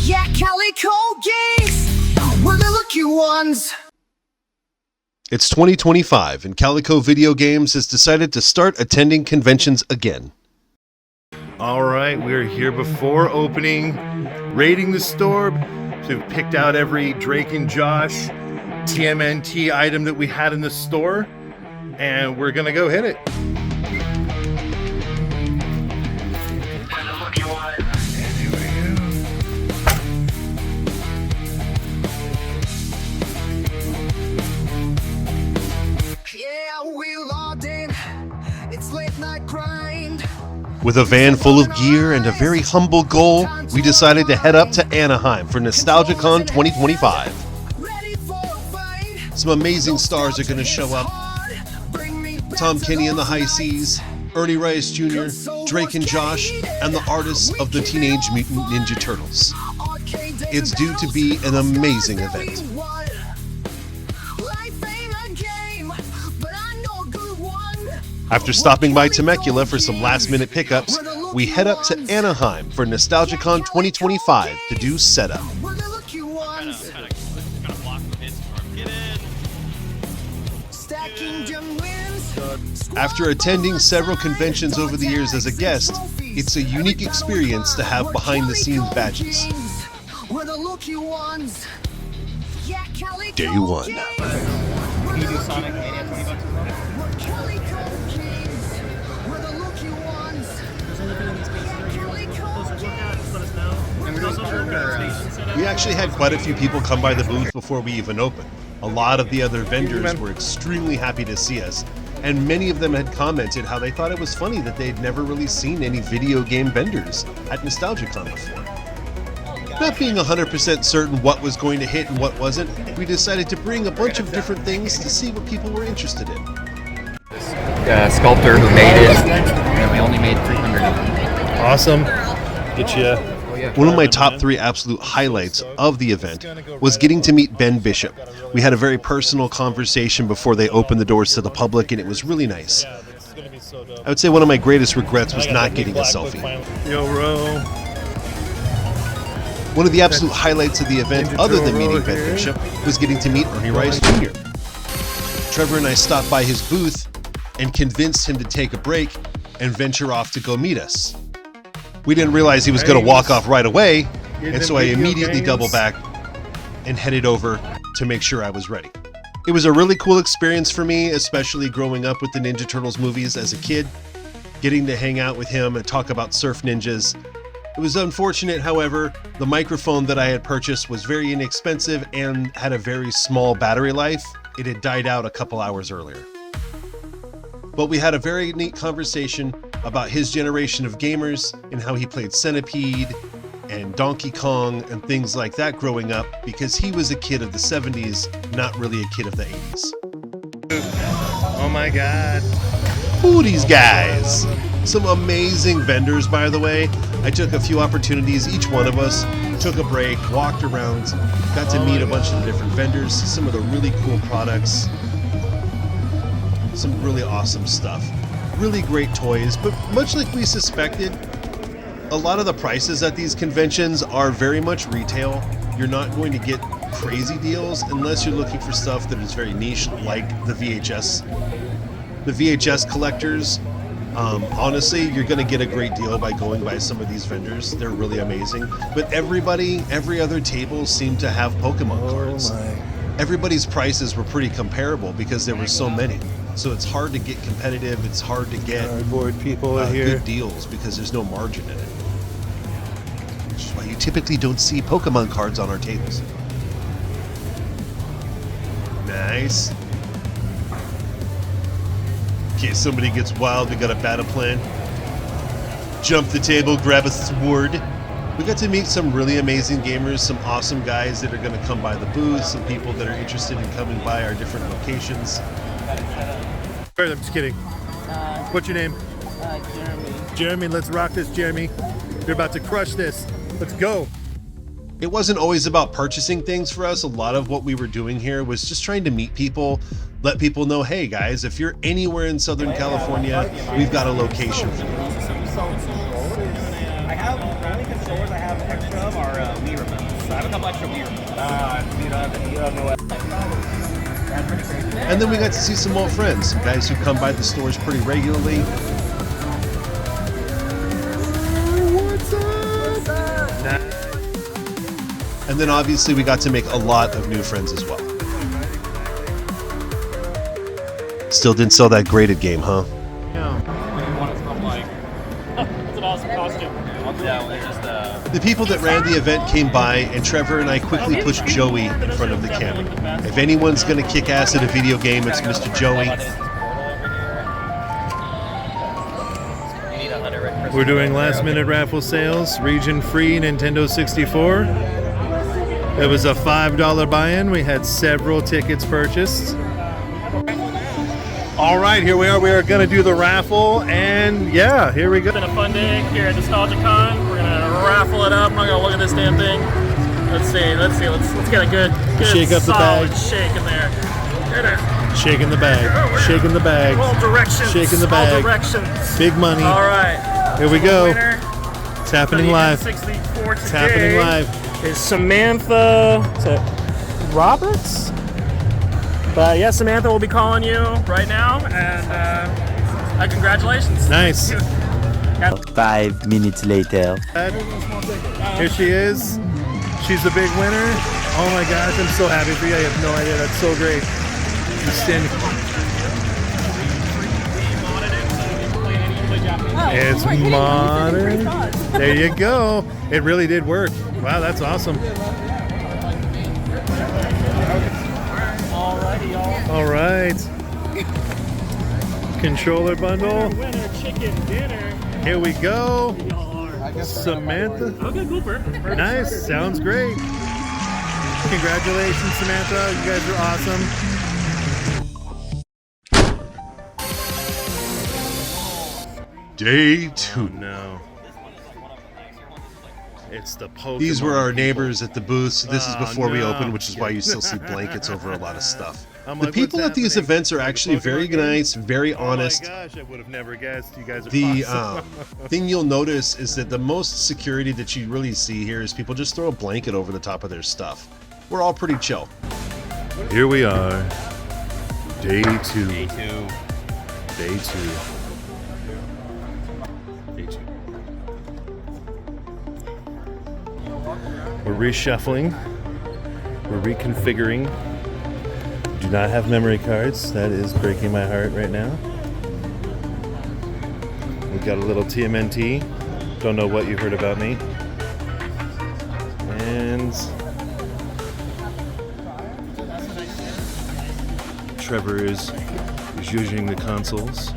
Yeah, Calico games, we're the lucky ones. It's 2025, and Calico Video Games has decided to start attending conventions again. All right, we're here before opening, raiding the store. So we've picked out every Drake and Josh TMNT item that we had in the store, and we're gonna go hit it. With a van full of gear and a very humble goal, we decided to head up to Anaheim for NostalgiaCon 2025. Some amazing stars are going to show up. Tom Kenny and the High Seas, Ernie Reyes Jr., Drake and Josh, and the artists of the Teenage Mutant Ninja Turtles. It's due to be an amazing event. After stopping by Temecula for some last-minute pickups, we head up to Anaheim for NostalgiaCon 2025 to do setup. After attending several conventions over the years as a guest, it's a unique experience to have behind-the-scenes badges. Day one. We actually had quite a few people come by the booth before we even opened. A lot of the other vendors were extremely happy to see us, and many of them had commented how they thought it was funny that they'd never really seen any video game vendors at NostalgiaCon before. Not being 100% certain what was going to hit and what wasn't, we decided to bring a bunch of different things to see what people were interested in. Sculptor who made it, and we only made 300 of them. Awesome. Get you. One of my top 3 absolute highlights of the event was getting to meet Ben Bishop. We had a very personal conversation before they opened the doors to the public, and it was really nice. I would say one of my greatest regrets was not getting a selfie. Yo, Ro. One of the absolute highlights of the event, other than meeting Ben Bishop, was getting to meet Ernie Reyes Jr. Trevor and I stopped by his booth and convinced him to take a break and venture off to go meet us. We didn't realize he was going to walk off right away, and so I immediately doubled back and headed over to make sure I was ready. It was a really cool experience for me, especially growing up with the Ninja Turtles movies as a kid, getting to hang out with him and talk about surf ninjas. It was unfortunate, however, the microphone that I had purchased was very inexpensive and had a very small battery life. It had died out a couple hours earlier. But we had a very neat conversation about his generation of gamers and how he played Centipede and Donkey Kong and things like that growing up, because he was a kid of the 70s, not really a kid of the 80s. Oh my God. Ooh, these guys. Some amazing vendors, by the way. I took a few opportunities, each one of us took a break, walked around, got to meet a bunch of the different vendors, some of the really cool products, some really awesome stuff. Really great toys, but much like we suspected, a lot of the prices at these conventions are very much retail. You're not going to get crazy deals unless you're looking for stuff that is very niche, like the VHS. The VHS collectors, honestly, you're going to get a great deal by going by some of these vendors. They're really amazing. But every other table seemed to have Pokemon cards. Everybody's prices were pretty comparable because there were so many. So it's hard to get competitive. It's hard to get Cardboard people here. Good deals because there's no margin in it. Which is why you typically don't see Pokemon cards on our tables. Nice. In case somebody gets wild, we got a battle plan. Jump the table, grab a sword. We got to meet some really amazing gamers, some awesome guys that are going to come by the booth, some people that are interested in coming by our different locations. I'm just kidding. What's your name? Jeremy. Jeremy, let's rock this, Jeremy. You're about to crush this. Let's go. It wasn't always about purchasing things for us. A lot of what we were doing here was just trying to meet people, let people know, hey guys, if you're anywhere in Southern California, we've got a location for you. I have, the only controllers I have extra of are Wii have a couple extra beer. And then we got to see some old friends, some guys who come by the stores pretty regularly. And then obviously we got to make a lot of new friends as well. Still didn't sell that graded game, huh? It's an awesome costume. The people that ran the event came by, and Trevor and I quickly pushed Joey in front of the camera. If anyone's going to kick ass at a video game, it's Mr. Joey. We're doing last minute raffle sales, region free Nintendo 64. It was a $5 buy-in. We had several tickets purchased. All right, here we are. We are going to do the raffle, and yeah, here we go. It's been a fun day here at NostalgiaCon. We're gonna raffle it up. I'm gonna look at this damn thing. Let's see. Let's get a good Shake up the solid bag. shake in there. There it is. Shaking the bag, shaking the bag, All directions. shaking the All bag. directions. Big money. All right. Here we go. Winner It's for happening the live. N64 It's happening today live. is Samantha Roberts. But yeah, Samantha will be calling you right now, and congratulations. Nice. 5 minutes later. Here she is. She's the big winner. Oh my gosh, I'm so happy for you. I have no idea. That's so great. Just standing. It's modern. There you go. It really did work. Wow, that's awesome. All right. Controller bundle. Winner chicken dinner. Here we go. Samantha. Okay, Cooper. Nice. Sounds great. Congratulations, Samantha. You guys are awesome. Day 2. No. It's the Pokemon. These were our people. neighbors at the booths. This is Oh, before we no. opened, which is why you still see blankets over a lot of stuff. I'm The like, people what's at these happening? events are actually Pokemon very game? nice, very honest. Oh my gosh, I would have never guessed. You guys are The awesome. thing you'll notice is that the most security that you really see here is people just throw a blanket over the top of their stuff. We're all pretty chill. Here we are. Day 2. Day 2. Day 2. Day 2. We're reshuffling. We're reconfiguring. Do not have memory cards. That is breaking my heart right now. We got a little TMNT. Don't know what you heard about me. And Trevor is zhuzhing the consoles.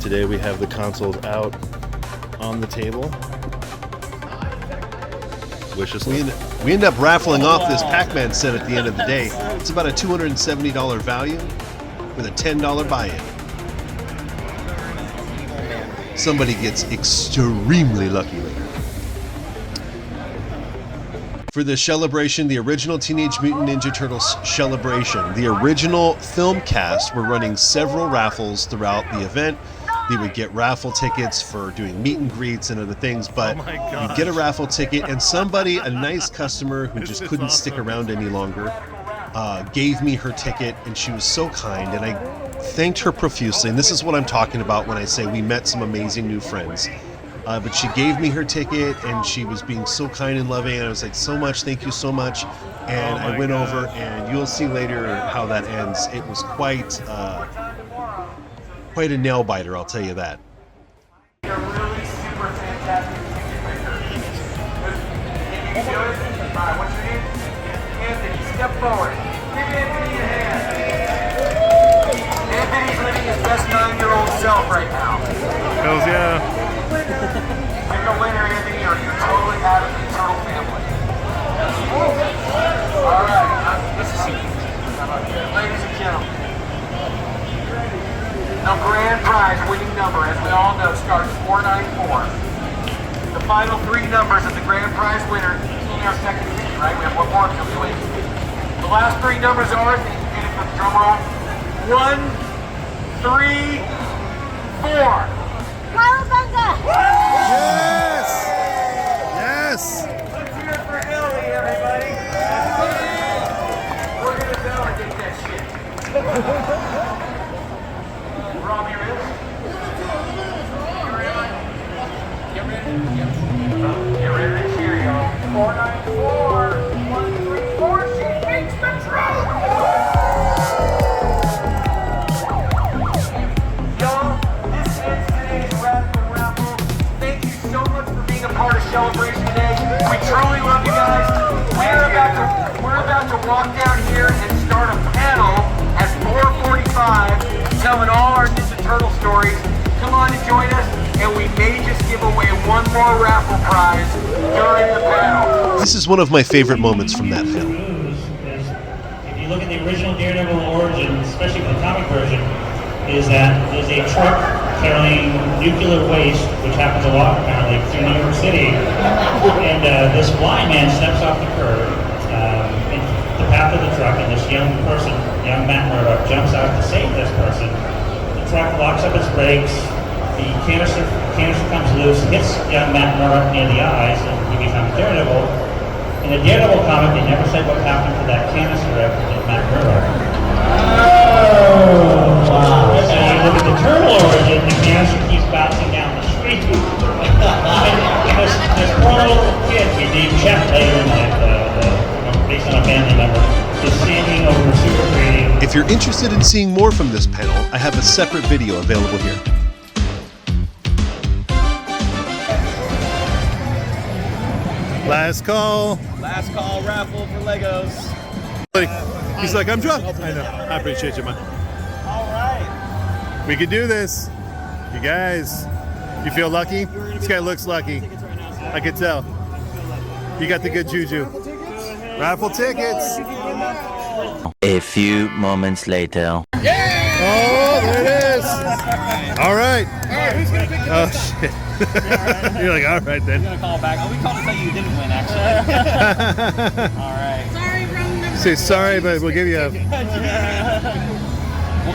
Today we have the consoles out on the table. Wish us luck. We end up raffling off this Pac-Man set at the end of the day. It's about a $270 value with a $10 buy-in. Somebody gets extremely lucky later. For the celebration, the original Teenage Mutant Ninja Turtles celebration, the original film cast were running several raffles throughout the event. They would get raffle tickets for doing meet and greets and other things, but Oh my you gosh. get a raffle ticket, and somebody, a nice customer who just couldn't stick around any longer, gave me her ticket, and she was so kind, and I thanked her profusely. And this is what I'm talking about when I say we met some amazing new friends. But she gave me her ticket, and she was being so kind and loving, and I was like, so much, thank you so much. And Oh I my went gosh. over, and you'll see later how that ends. It was quite a nail biter, I'll tell you that. You're really super fantastic music maker. Can you do it? All right, what's your name? Anthony, step forward. Give Anthony a hand. Anthony's living his best 9-year-old self right now. Hells yeah. Pick a winner, Anthony, or you're totally out of the turtle family. All right, ladies and gentlemen. The grand prize winning number, as we all know, starts 494. The final 3 numbers of the grand prize winner in our second ticket, right? We have one more until we win. The last 3 numbers are, if you can get it from the drum roll, 1, 3, 4. Yes! Rob, you ready? Get ready to cheer, y'all. 494, 134, she makes the truth! Y'all, this ends today's Radical Raffle. Thank you so much for being a part of Celebration today. We truly love you guys. We're about to walk down here and start a panel at 4:45 telling all our Ninja Turtle stories. Come on and join us, and we may just give away one more raffle prize during the panel. This is one of my favorite moments from that film. If you look at the original Daredevil origin, especially the comic version, is that there's a truck carrying nuclear waste, which happens a lot apparently through New York City, and this blind man steps off the curb in the path of the truck, and this young Matt Murdock, jumps out to save this person. The truck locks up its brakes, the canister comes loose, hits young Matt Murdock near the eyes, and he becomes Daredevil. In the Daredevil comic, they never said what happened to that canister after Matt Murdock. Oh, wow. So you look at the Turtle origin, the canister keeps bouncing down the street. and this poor little kid, we named Chet later in life, based on a family member, is standing over Super 3D. If you're interested in seeing more from this panel, I have a separate video available here. Last call. Last call raffle for Legos. He's like, I'm drunk. I know. I appreciate you, man. All right. We can do this. You guys, you feel lucky? This guy looks lucky. I can tell. You got the good juju. Raffle tickets. A few moments later. Oh, there it is. All right. Oh, shit. You're like, all right then. We're gonna call back. Oh, we called to tell you you didn't win, actually. All right. Say sorry, but we'll give you a... We'll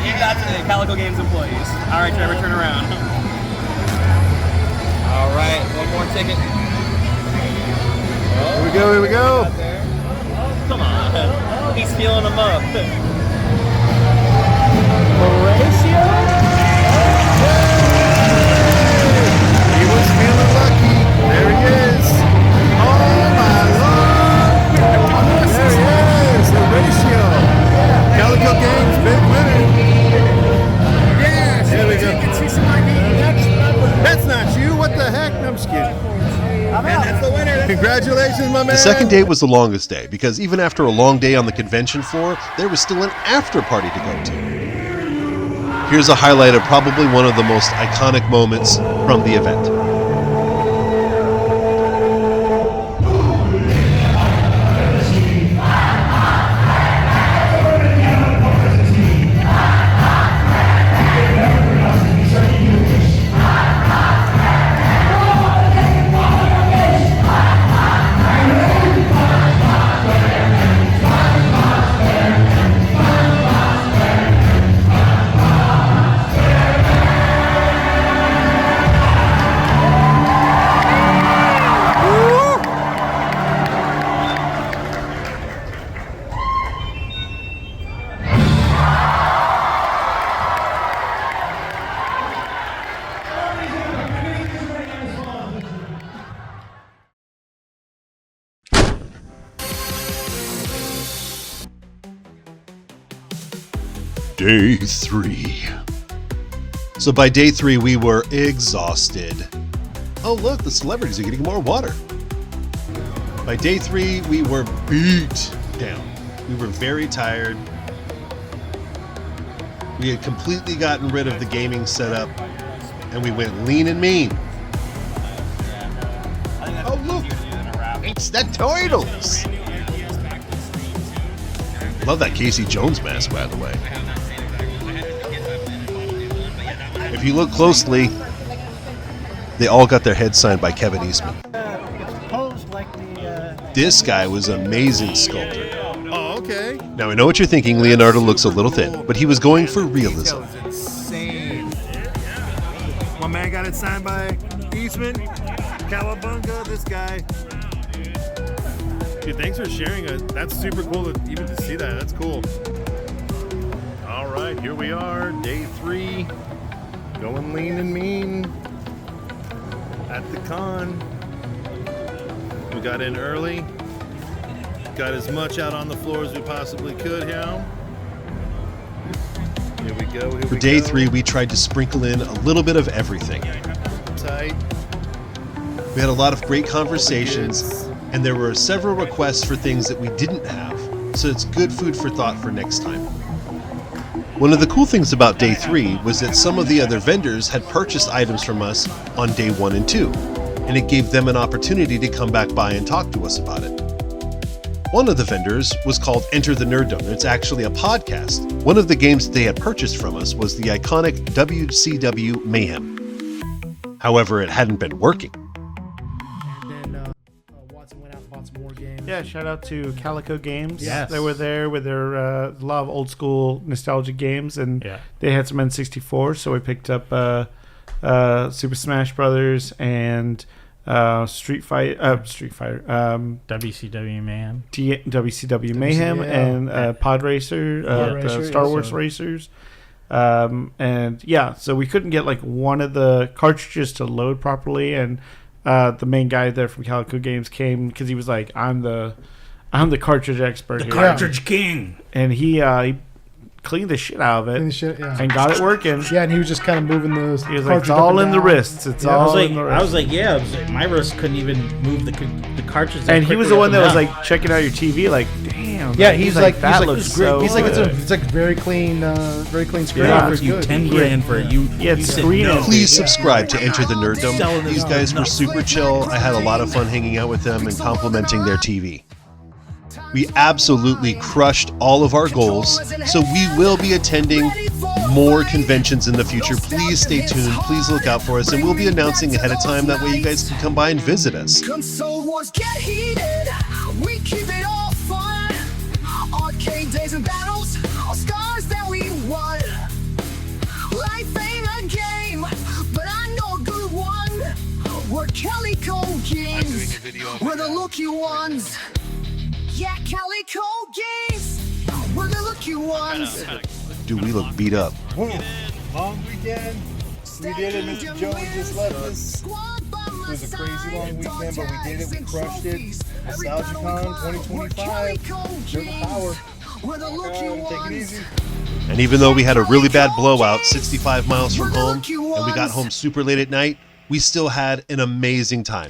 give that to the Calico Games employees. All right, Trevor, turn around. All right, one more ticket. Here we go, here we go. Oh, come on. He's feeling them up. He was feeling lucky. There he is. Oh my Lord. There he is. Horatio. Calico Games, big winner. Yeah. There we go. That's not you. What the heck? I'm just kidding. And that's the winner. Congratulations, my man. The second day was the longest day because even after a long day on the convention floor, there was still an after party to go to. Here's a highlight of probably one of the most iconic moments from the event. Day 3. So by day 3, we were exhausted. Oh look, the celebrities are getting more water. By day 3, we were beat down. We were very tired. We had completely gotten rid of the gaming setup, and we went lean and mean. Oh look, it's the Turtles! Love that Casey Jones mask, by the way. If you look closely, they all got their heads signed by Kevin Eastman. This guy was an amazing sculptor. Oh, okay. Now I know what you're thinking, Leonardo looks a little thin, but he was going for realism. That was insane. My man got it signed by Eastman. Cowabunga, this guy. Dude, thanks for sharing it. That's super cool to even to see that. That's cool. All right. right, here we are, day 3, going lean and mean at the con. We got in early, got as much out on the floor as we possibly could, Here we go. For day 3, we tried to sprinkle in a little bit of everything. Tight. We had a lot of great conversations, and there were several requests for things that we didn't have, so it's good food for thought for next time. One of the cool things about day 3 was that some of the other vendors had purchased items from us on day 1 and 2, and it gave them an opportunity to come back by and talk to us about it. One of the vendors was called Enter the Nerdom. It's actually a podcast. One of the games that they had purchased from us was the iconic WCW Mayhem. However, it hadn't been working. And then Watson went out and bought some more games. Yeah, shout out to Calico Games. Yes. They were there with their a lot of old school nostalgic games, and Yeah. they had some N64, so we picked up Super Smash Brothers and Street Fighter, WCW man. WCW Mayhem, WCW, and Pod Racer, Pod the Racer, Star yeah, Wars so- Racers. And yeah, so we couldn't get like one of the cartridges to load properly, and the main guy there from Calico Games came because he was like, I'm the cartridge expert here." Cartridge King. And he cleaned the shit out of it And shit, yeah. and got it working. Yeah, and he was just kind of moving those. He was like, it's all in the wrists. It's Yeah. all in the I wrists. was like, my wrist couldn't even move the cartridge. And he was the quickly one up that was and down. like checking out your TV, like, damn. Yeah, he's like that looks great. so He's like, good. it's like very clean screen. Yeah. It's you good. 10 grand for it. You had you said screen no. it. Please subscribe to Enter the Selling Nerdom. this These guys were stuff. super chill. I had a lot of fun hanging out with them and complimenting their TV. We absolutely crushed all of our goals, so we will be attending more conventions in the future. Please stay tuned. Please look out for us, and we'll be announcing ahead of time. That way you guys can come by and visit us. Console wars get heated. We keep it all fun. Arcade days and battles, all scars that we won. Life ain't a game, but I know a good one. We're Calico Games. We're the lucky ones. Yeah, Calico Games. We're the lucky ones. Dude, we look beat up. Long weekend. We did it. Mr. Jones just left us. It was a crazy long weekend, but we did it. We crushed it. NostalgiaCon 2025. You're the power. Take it easy. And even though we had a really bad blowout 65 miles from home, and we got home super late at night, we still had an amazing time.